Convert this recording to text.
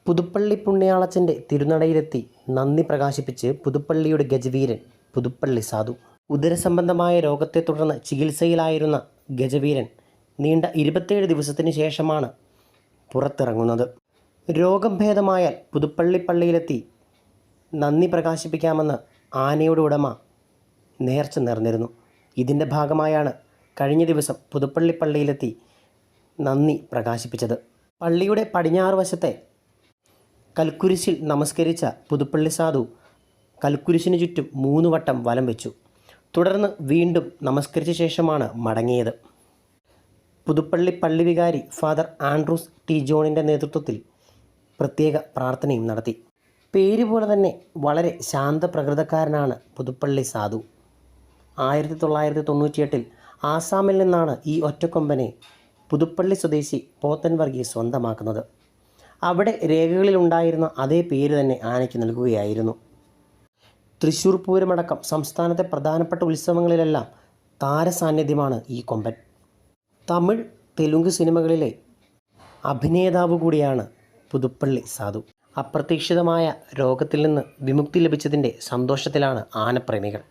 പുതുപ്പള്ളി പുണ്യാളച്ചൻ്റെ തിരുനടയിലെത്തി നന്ദി പ്രകാശിപ്പിച്ച് പുതുപ്പള്ളിയുടെ ഗജവീരൻ പുതുപ്പള്ളി സാധു. ഉദരസംബന്ധമായ രോഗത്തെ തുടർന്ന് ചികിത്സയിലായിരുന്ന ഗജവീരൻ നീണ്ട 27 ദിവസത്തിന് ശേഷമാണ് പുറത്തിറങ്ങുന്നത്. രോഗം ഭേദമായാൽ പുതുപ്പള്ളി പള്ളിയിലെത്തി നന്ദി പ്രകാശിപ്പിക്കാമെന്ന് ആനയുടെ ഉടമ നേർച്ച നേർന്നിരുന്നു. ഇതിൻ്റെ ഭാഗമായാണ് കഴിഞ്ഞ ദിവസം പുതുപ്പള്ളി പള്ളിയിലെത്തി നന്ദി പ്രകാശിപ്പിച്ചത്. പള്ളിയുടെ പടിഞ്ഞാറ് വശത്തെ കൽക്കുരിശിൽ നമസ്കരിച്ച പുതുപ്പള്ളി സാധു കൽക്കുരിശിന് ചുറ്റും 3 വട്ടം വലം വെച്ചു. തുടർന്ന് വീണ്ടും നമസ്കരിച്ച ശേഷമാണ് മടങ്ങിയത്. പുതുപ്പള്ളി പള്ളി വികാരി ഫാദർ ആൻഡ്രൂസ് ടി ജോണിൻ്റെ നേതൃത്വത്തിൽ പ്രത്യേക പ്രാർത്ഥനയും നടത്തി. പേര് പോലെ തന്നെ വളരെ ശാന്തപ്രകൃതക്കാരനാണ് പുതുപ്പള്ളി സാധു. 1998 ആസാമിൽ നിന്നാണ് ഈ ഒറ്റക്കൊമ്പനെ പുതുപ്പള്ളി സ്വദേശി പോത്തൻ വർഗീസ് സ്വന്തമാക്കുന്നത്. അവിടെ രേഖകളിലുണ്ടായിരുന്ന അതേ പേര് തന്നെ ആനയ്ക്ക് നൽകുകയായിരുന്നു. തൃശ്ശൂർ പൂരമടക്കം സംസ്ഥാനത്തെ പ്രധാനപ്പെട്ട ഉത്സവങ്ങളിലെല്ലാം താരസാന്നിധ്യമാണ് ഈ കൊമ്പൻ. തമിഴ്, തെലുങ്ക് സിനിമകളിലെ അഭിനേതാവ് കൂടിയാണ് പുതുപ്പള്ളി സാധു. അപ്രതീക്ഷിതമായ രോഗത്തിൽ നിന്ന് വിമുക്തി ലഭിച്ചതിൻ്റെ സന്തോഷത്തിലാണ് ആനപ്രേമികൾ.